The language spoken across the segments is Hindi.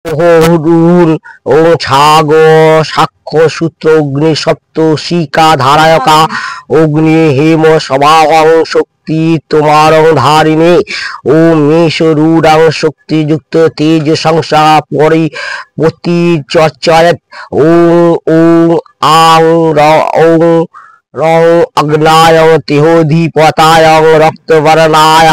হরুণ ও ছাগ সাক্ষ্য সূত্র অগ্নি সপ্ত শিকা ধারায়কা অগ্নি হেম স্বভাবং শক্তি তোমারং ধারিণী ও মেষ রূঢ়াং শক্তিযুক্ত তেজ সংসা পরিপতি চর্চয়ত ওং ওং আং ওং রং अग्नाय तिहोधिपताय रक्तवर्णाय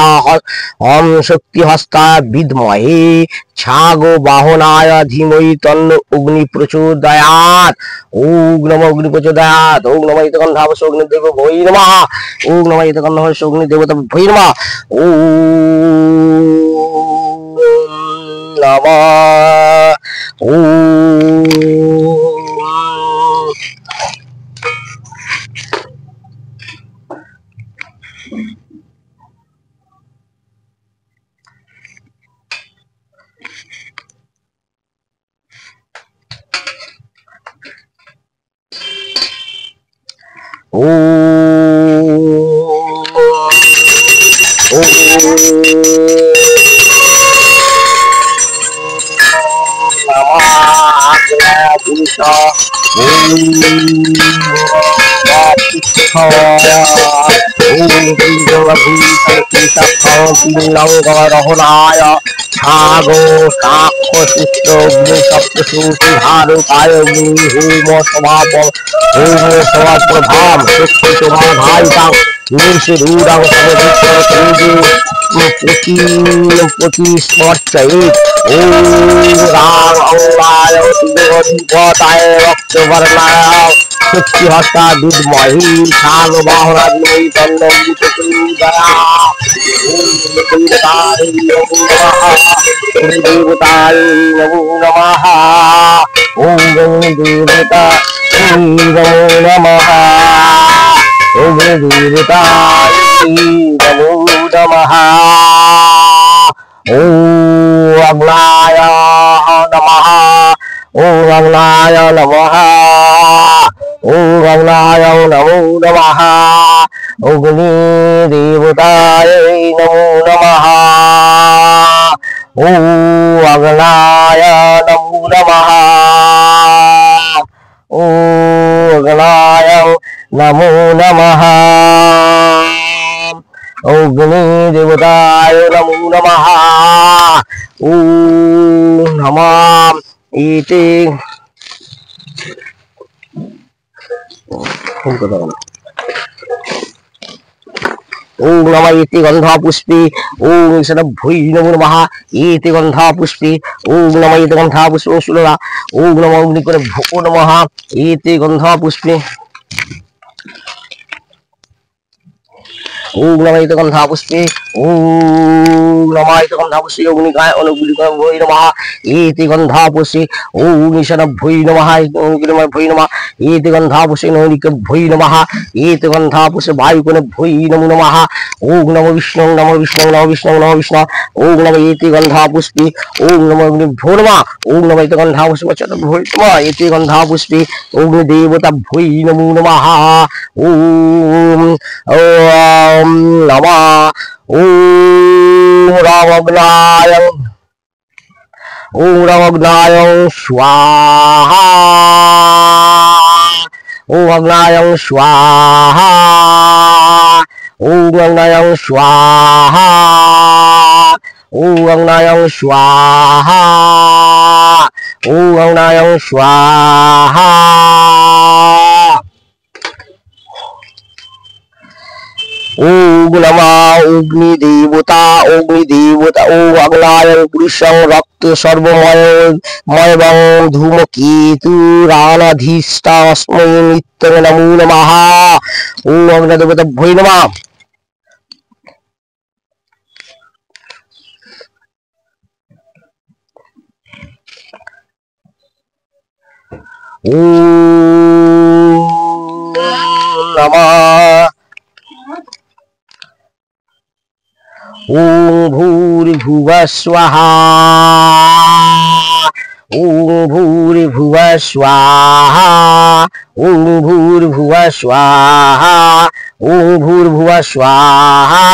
हम शक्ति हस्ताय विद्महे छागो बाहनाय धीमहि तन्नो अग्नि प्रचोदयात् ओम नमो अग्नि प्रचोदयात् ओम नमः इतगन्धावसो अग्निदेव भोहि नमः ओम नमः इतगन्धावसो अग्निदेवता भोहि नमः ओम नमः ओम रहनाय छागो साक्ष्य सूत्र अग्नि सप्तशूति धारुकाय अग्नि होम स्वभाव प्रभाव शक्ति तुम्हार भाई का नीश रूढ़ प्रतिस्मर्चयेत् ओम राम अंगाय तिलोधिपताय रक्तवर्णाय शक्ति हस्ता विद्महे छाग बाहुनाग्नि तन्नो देवताय नमो नमः ओम देवताय नमो नमः ओम देवताय नमो नमः ओम अग्नाय नमः ओम अग्नाय नमः ओम अग्नाय नमो नमः अग्नि देवताय नमो नमः ओम अग्नाय नमो नमः ओम अग्नाय नमो नमः अग्नि देवताय नमो नमः ओम नमः इति ओम नमः इति गंधा पुष्पे ओम ईशभ्यै नमो नमः इति गंधा पुष्पे ओम नमः इति गंधा पुष्पे सुलला ओम नमः अग्निकुले भो नमः इति गंधा पुष्पे ओम नमः इति गंधा पुष्पे ओम नमः इति गंधा पुष्पे अग्निकाय अनुग्निकाय भोहि नमः इति गंधा पुष्पे ओम ईशभ्यै नमः भोहि नमः इति गंधा पुष्पे नौनिक भोहि नमः इति गंधा पुष्पे वायुकुले भोहि नमो नमः ओम नमो विष्णु नमो विष्णु नमो विष्णु नमो विष्णु ओम नमः इति गंधा पुष्पे ओम नमो अग्निभ्यो नमः ओम नमः इति गंधा पुष्पे भोहि नमः इति गंधा पुष्पे अग्नि देवता भोहि नमो नमः ओम ओम नमः ओम रामग्नाय ओम रामग्नाय स्वाहा ओम अग्नाय स्वाहा ओम अग्नाय स्वाहा ओम अग्नाय स्वाहा ओम अग्नाय स्वाहा ओम नमः अग्नि देवता ओम अग्नाय पुरुषं रक्त सर्वमय मयवं धूमकेतु राणाधीष्टास्मै नित्यं नमो नमः ओम अग्नि देवता भोहि नमः ओम नमः ओम भूर्भुवः स्वाहा ओम भूर्भुवः स्वाहा ओम भूर्भुवः स्वाहा ओम भूर्भुवः स्वाहा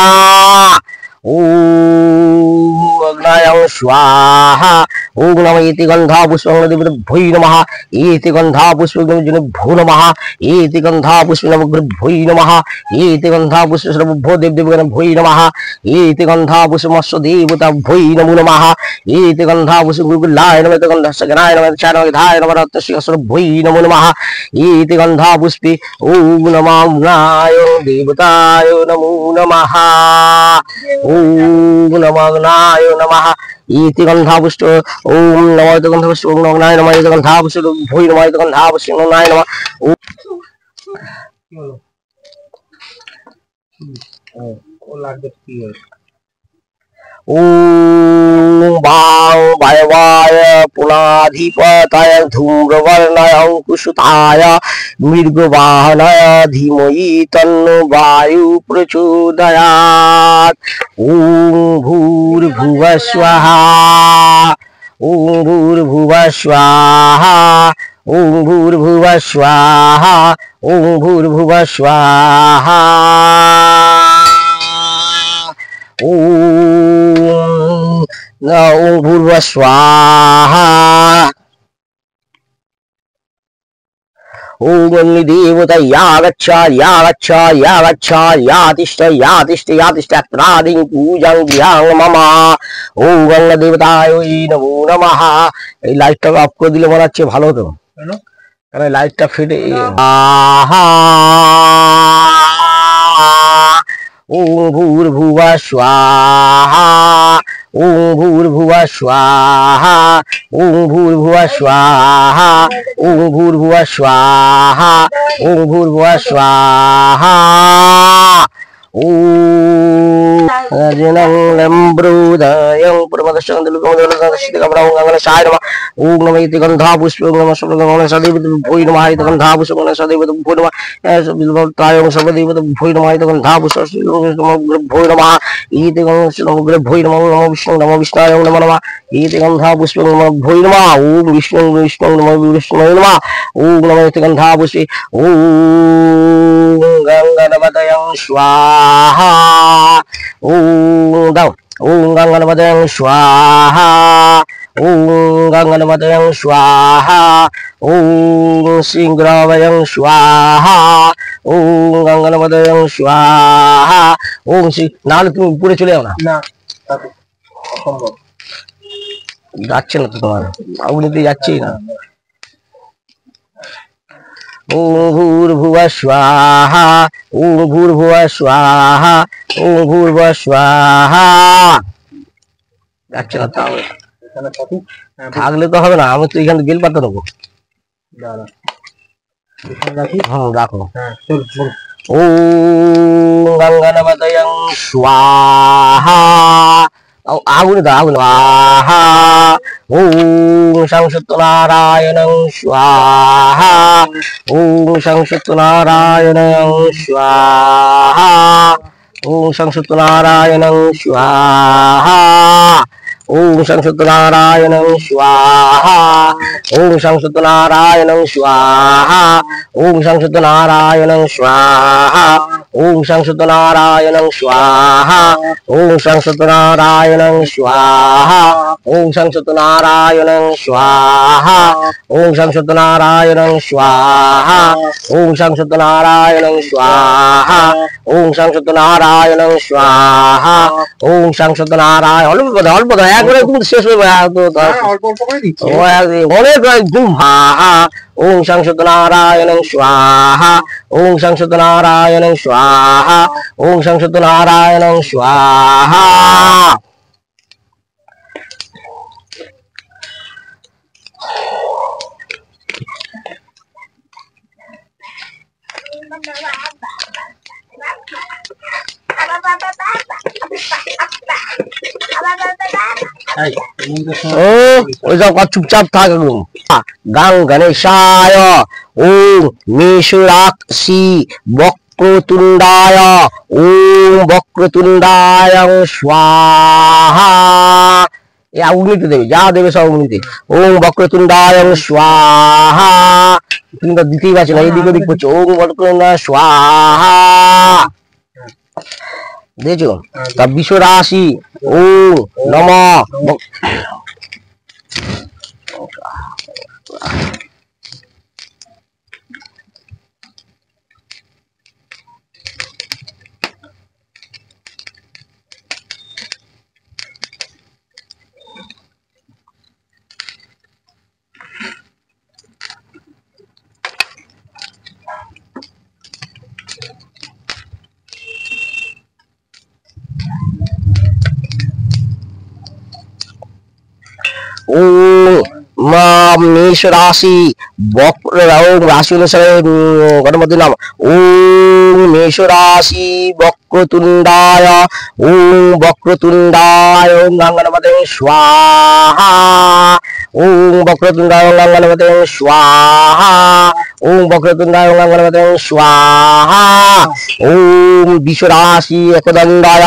ओम अग्नाय स्वाहा ओम नमः इति गंधा पुष्पंगदेवताभ्यै नमः इति गंधा पुष्पंगदेवताभ्यो नमः इति गंधा पुष्पंगदेवताभ्यो नमः इति गंधा पुष्पसर्वभ्यो देवदेवगणभ्यो नमः इति गंधा पुष्पमस्वदेवताभ्यो नमो नमः इति गंधा पुष्पगुरुकुलाय नमः इति गंधस्सगनाय नमः चारणविधाय नमः रत्नश्रीसर्वभ्यो नमो नमः इति गंधा पुष्पे ओम नमः अग्नाय देवताय नमो नमः ओम नमः अग्नाय नमः इति गंधा पुष्प ओम नमः इति गंधा पुष्प ओम अग्नाय नमः इति गंधा पुष्प भूय नमः इति गंधा पुष्प अग्नाय नमः ओम वां वायवाय पुनाधिपताय धूम्रवर्णाय अंकुशुताय मृगवाहनाय धीमहि तन्नो वायु प्रचोदयात् ओम भूर्भुवः स्वाहा ओम भूर्भुवः स्वाहा ओम भूर्भुवः स्वाहा ओम भूर्भुवः स्वाहा ओम भूर्भुवः स्वाहा ओम अग्निदेवता यातिष्ठ अत्रादिं पूजां गृहां मम ओम अग्निदेवताय नमो नमः। এই লাইটটা অফ করে দিলে মনে হচ্ছে ভালো হতো, কারণ লাইটটা ফেটে ओम भूर्भुवः स्वाहा ओम भूर्भुवः स्वाहा ओम भूर्भुवः स्वाहा ओम भूर्भुवः स्वाहा ओम भूर्भुवः स्वाहा ओम जनं लम्ब्रोदयं परमदशकन्दलुकमदलदशकमरावंगंगलशाय नमः ओम नमः इति गंधा पुष्पं नमः सर्वगणं सदैवतभ्यो नमः इति गंधा पुष्पं सदैवतभ्यो नमः सर्वदेवतायं सर्वदेवतभ्यो नमः इति गंधा पुष्पं नमः इति गंधभ्यो नमः नमः विष्णाय नमो नमः इति गंधा पुष्पं नमः नमः ओम विष्णु नमः विष्णुवे नमः ओम नमः इति गंधा पुष्पे ओम गंगाधवतयं स्वाहा ओम दाव ओम गंगाधवतयं स्वाहा ओम गंगाधवतयं स्वाहा ओम सिंहरावयं स्वाहा ओम गंगाधवतयं स्वाहा ओम श्री नाले तुम ऊपर चले आओ ना যাচ্ছে না তো তোমার আগুনেতে যাচ্ছেই না ओम भूर्भुवः स्वाहा ओम भूर्भुवः स्वाहा ओम भूर्भुवः स्वाहा যাচ্ছে না তাও থাকলে তো হবে না আমি তো এখানে বেল পাতা দেবো হ্যাঁ রাখো ओम गंगाधवतयं स्वाहा आगुन स्वाहा ओम संसुतनारायणं स्वाहा ओम संसुतनारायणं स्वाहा ओम संसुतनारायणं स्वाहा ओम संसुतनारायणं स्वाहा ओम संसुतनारायणं स्वाहा ओम संसुतनारायणं स्वाहा ओम संसुतनारायणं स्वाहा ओम संसुतनारायणं स्वाहा ओम संसुतनारायणं स्वाहा ओम संसुतनारायणं स्वाहा ओम संसुतनारायणं स्वाहा ओम संसुतनारायणं स्वाहा ओम संसुतनारायण অল্প একবারে তুমি শেষ হয়ে অনেক একদম ओम संसुतनारायणं स्वाहा ओम संसुतनारायणं स्वाहा ओम संसुतनारायणं स्वाहा चुपचाप था गंग गणेशाय ओम मेषराक्षी वक्रतुंडाय ओम वक्रतुंडाय स्वाहा अग्निते देवे जा देवे सब अग्निते ओम वक्रतुंडाय स्वाहा তুমি তো দিতেই পারছো না এইদিকে দিক করছো ওম বক্রতুন্ডায় स्वाहा দেখছো তা বিশ্ব রাশি ओम नमः मेष राशि राशि अनुसारे गणपति नाम ओम मेष राशि वक्रतुंडाय ओम वक्रतुंडाय ओम गणपते स्वाहा ओम वक्रतुंडाय ओम गणपते स्वाहा ओम वक्रतुंडाय ओम गणपते स्वाहा ओम विष राशि एकदंडाय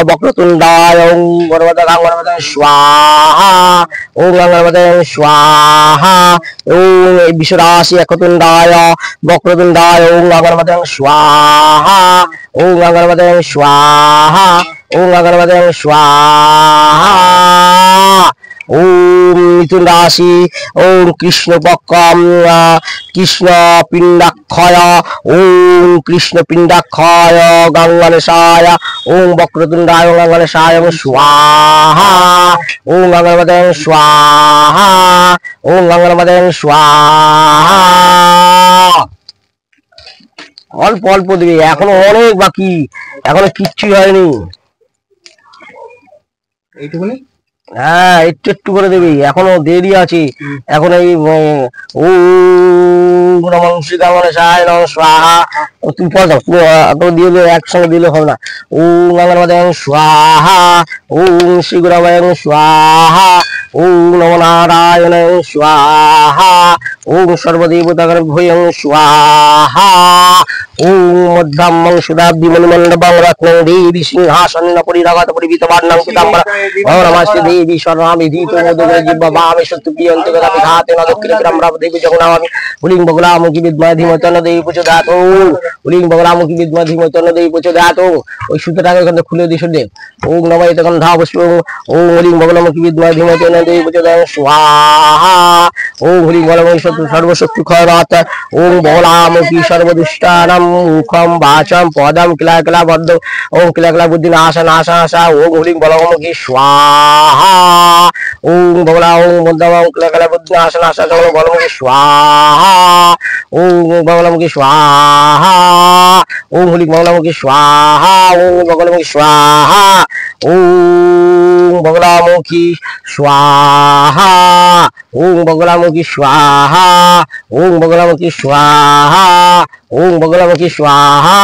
वक्रतुंडाय ओम गणपते स्वाहा ओम गणपते स्वाहा ओम विष राशि एकदंडाय वक्रतुंडाय ओम गणपते स्वाहा ओम गणपते स्वाहा ओम गणपते स्वाहा ओम मिथुन राशि ओम कृष्ण पक्कम कृष्ण पिंडाक्षय ओम कृष्ण पिंडाक्षय गंगणेशाय ओम वक्रतुंडाय गंगणेशाय स्वाहा ओम गणपते स्वाहा ओम गणपते स्वाहा অল্প অল্প দিবি এখনো অনেক বাকি এখনো কিচ্ছু হয়নি এইটুকুনি হ্যাঁ একটু একটু করে দিবি এখনো দেরি আছে এখন এই ওম নমঃ শিবায় নমঃ স্বাহা তুই পড় দাও তুই দিয়ে দে একসঙ্গে দিলে হবে না ওম গণপতে স্বাহা ওম শ্রী গুরবে স্বাহা ওম নমো নারায়ণায় স্বাহা ওম সর্বদেবতাগণভ্যং স্বাহা ओम मध्यमं सुदाब्धिमणिमण्डपं रत्नं देवी सिंहासनेन परिरगत परिवितवर्णं पीताम्बरं ओम नमस्ते देवी शरणामिधीतो मोदगजिह्वामि शत्रुप्रियन्ते गदाभिघातेन दक्षिणकरं देवी जगन्नामि हुलिं बगलामुखि विद्महे धीमहि तन्नो देवी प्रचोदयात् हुलिं बगलामुखि विद्महे धीमहि तन्नो देवी प्रचोदयात् ওই সুতোটাকে এখান থেকে খুলে দিছো দে ওম নমঃ গন্ধা পুষ্প ওম হুলিং বগলামুখি বিদ্মহে ধীমহি তন্নো দেবী প্রচোদয়াৎ স্বাহা ওম হুলিং বগলামুখি সর্বশক্তি ক্ষয়রাত ওম বগলামুখি সর্বদুষ্টানাম মুখম বাচম পদম কিলা কিলা বদ্ধ ওম কিলা কিলা বুদ্ধি নাশা নাশা নাশা ওম হুলিং বগলামুখি স্বাহা ওম বগলা ওম বদ্ধম কিলা কিলা বুদ্ধি নাশা নাশা ওম বগলামুখি স্বাহা ওম বগলামুখি স্বাহা ओम हुलिं बगलामुखि स्वाहा ओम बगलामुखि स्वाहा ओम बगलामुखि स्वाहा ओम बगलामुखि स्वाहा ओम बगलामुखि स्वाहा ओम बगलामुखि स्वाहा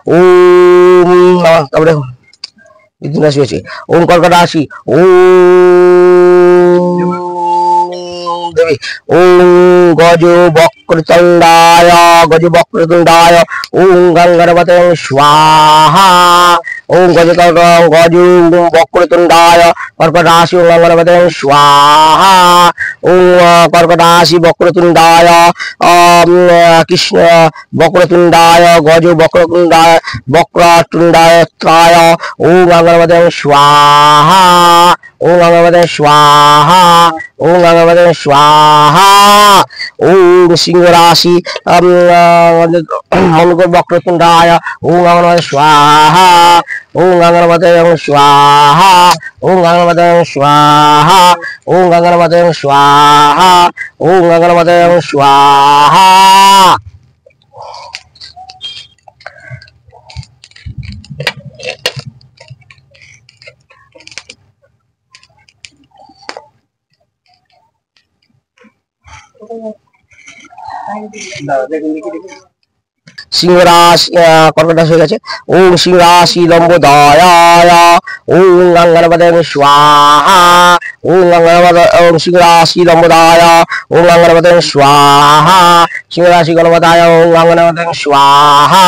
ओम नमः তারপরে মিথুন রাশি আছে ওম কর্কট রাশি ওম देवी ओम गज वक्रतुंडाय ओम गंगणपते स्वाहा ओम गज वक्रतुंडाय कर्कट राशि ओम गंगणपते स्वाहा ओम कर्कट राशि वक्रतुंडाय कृष्ण वक्रतुंडाय गज वक्रतुंडाय त्राय ओम गंगणपते स्वाहा ओम गंगणपते स्वाहा ओम गंगणपते स्वाहा ओम सिंह राशि मंगल वक्रतुंडाय ओम गंगणपते स्वाहा ओम गंगणपते स्वाहा ओम गंगणपते स्वाहा ओम गंगणपते स्वाहा ओम गंगणपते स्वाहा सिंह राशि कर्कट राशि हो गए ओम सिंह राशि लंबोदयाय ओम गंगणपते स्वाहा ओम गंगणपते ओम सिंह राशि लंबोदयाय ओम गंगणपते स्वाहा सिंह राशि गणपताय ओम गंगणपते स्वाहा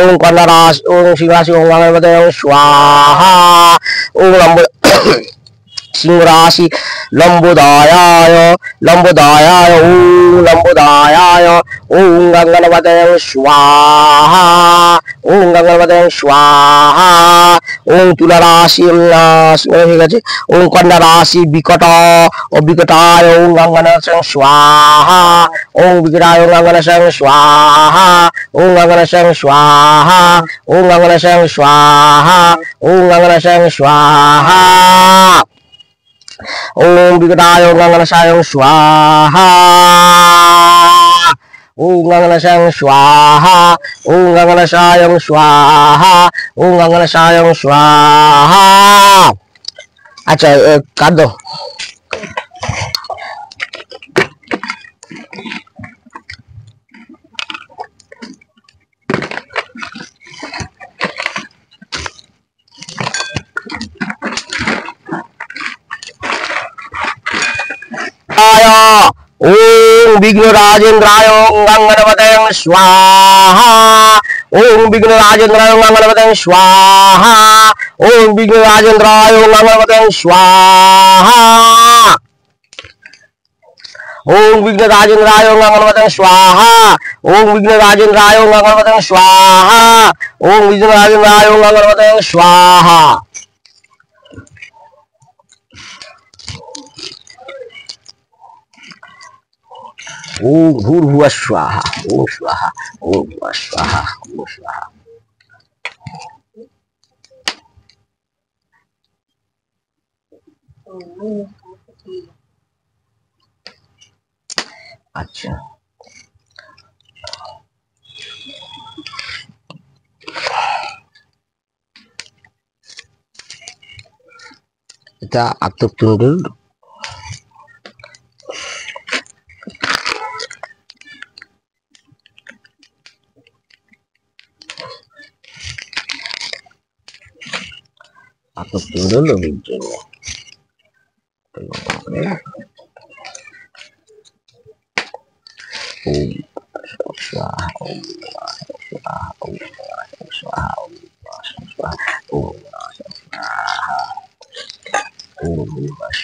ओम कन्या राशि ओम सिंह राशि ओम गंगणपते स्वाहा ओम लंबो सिंह राशि लंबोदयाय ओम लंबोदयाय ओम गंगणपते स्वाहा ओम गंगणपते स्वाहा ওং তুলা রাশি হয়ে গেছে। ওং কন্যা রাশি বিকট ও বিকটায় ওং অঙ্গনাশং স্বাহা ওং বিকটায় ওং অঙ্গনাশং স্বাহা ওং অঙ্গনাশং স্বাহা ওং অঙ্গনাশং স্বাহা ওং অঙ্গনাশং স্বাহা ওং বিকটায় ওং অঙ্গনাশং স্বাহা ওং অঙ্গনাশং স্বাহা ওং অঙ্গনাশং স্বাহা ওং অঙ্গনাশং স্বাহা। আচ্ছা কাট দাও। ओम विघ्न राजेन्द्राय गंगणपतये स्वाहा ओम विघ्न राजेन्द्राय गंगणपतये स्वाहा ओम विघ्न राजेन्द्राय गंगणपतये स्वाहा ओम विघ्न राजेन्द्राय गंगणपतये स्वाहा ओम विघ्न राजेन्द्राय गंगणपतये स्वाहा ओम विघ्न राजेन्द्राय गंगणपतये स्वाहा। ओम भूर्भुवः स्वाहा ओम स्वाहा ओम भुवः स्वाहा ओम स्वाहा। अच्छा kita aktif dulu. Aktif dulu videonya. Om swaha om swaha om swaha om swaha om swaha om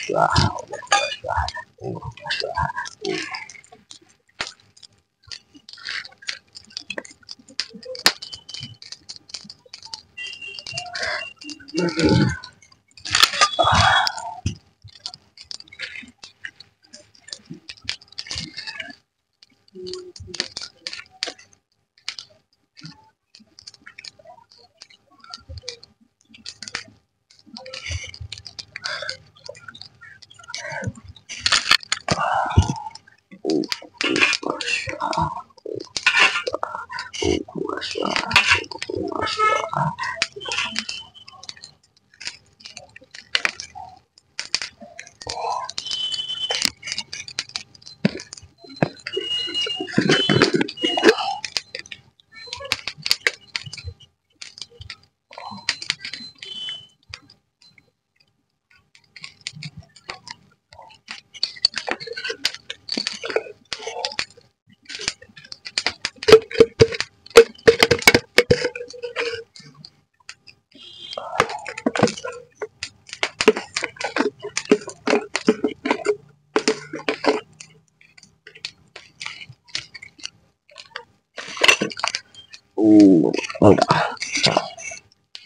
swaha om swaha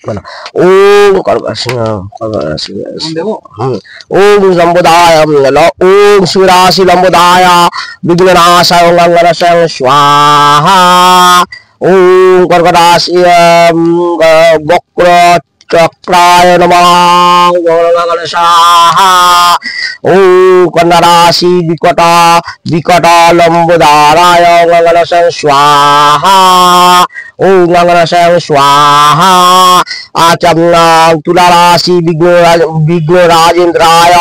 mana om om lambodaya om surasi lambodaya vignanasaya langarasaya swaha om karkadasi bokra cakraya namah langarasaya om kandarasi bikata lambodaya langarasaya swaha om langarasaya swaha आचमना तुला राशि विघ्न राजेन्द्राय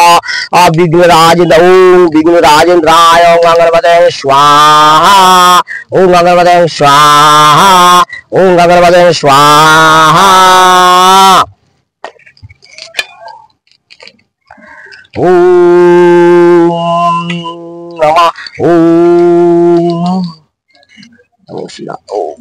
विघ्न राजेन्द्र ओम विघ्न राजेन्द्राय गंगणपतये स्वाहा ओम गंगणपतये स्वाहा ओम गंगणपतये स्वाहा ओम नमः ओम नमः शिवाय ओम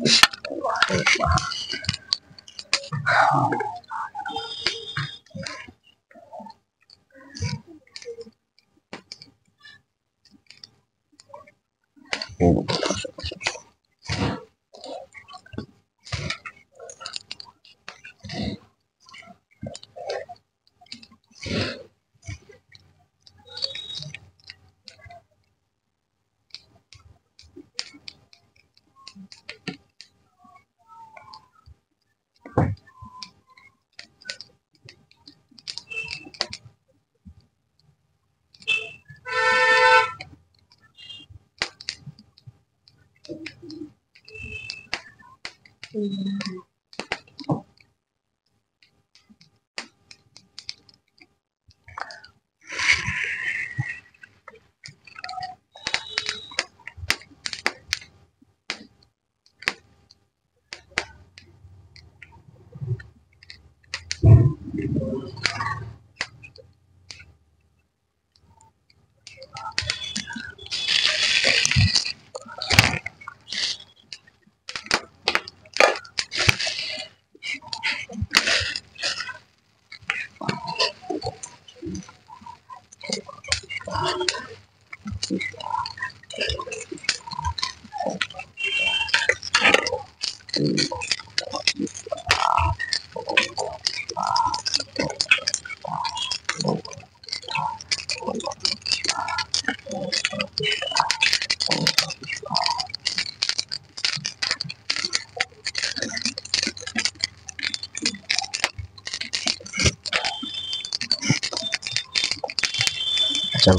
अच्छा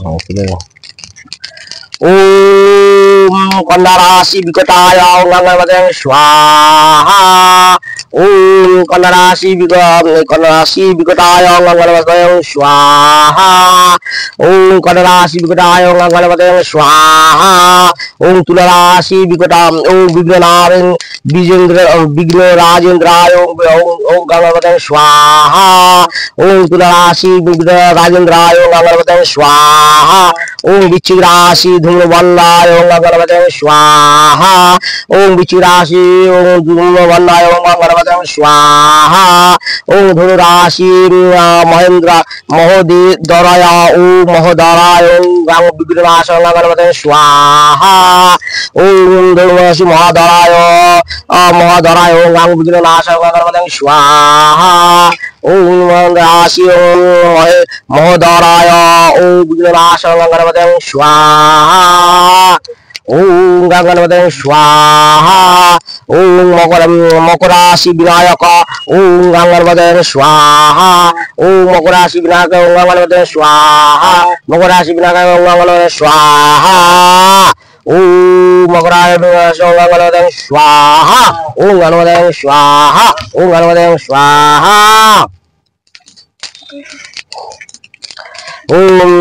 ओम कंदराशि विकटाय गंगवते स्वाहा ओम कंदराशि विकटाय गंगवते स्वाहा ओम कंदराशि विकटाय गंगवते स्वाहा ओम तुलराशि विकटाम ओम विघ्न राजेंद्राय ओम गंगवते स्वाहा ओम तुलराशि विघ्न राजेंद्राय गंगवते स्वाहा ओम विचिराशि धूम्रवन्नाय ओम गणपते स्वाहा ओम विचिराशि ओम धूम्रवन्नाय ओम गणपते स्वाहा ओम धनुराशि महेंद्र महोदराय ओम महोदराय ओम विघ्ननाश ओम गणपते स्वाहा ओम धनुराशि महोदराय ओम विघ्ननाश ओम गणपते स्वाहा ओम राशि ओम महोदराय ओम विघ्ननाश ओम गणपते स्वाहा ओम गणपते स्वाहा ओम मकराशि विनायक ओम गणपते स्वाहा ओम मकराशि विनायक ओम गणपते स्वाहा मकराशि विनायक ओम गणपते स्वाहा ओम मकराशि ओम गणपते स्वाहा ओम गणपते स्वाहा ओम गणपते स्वाहा ओम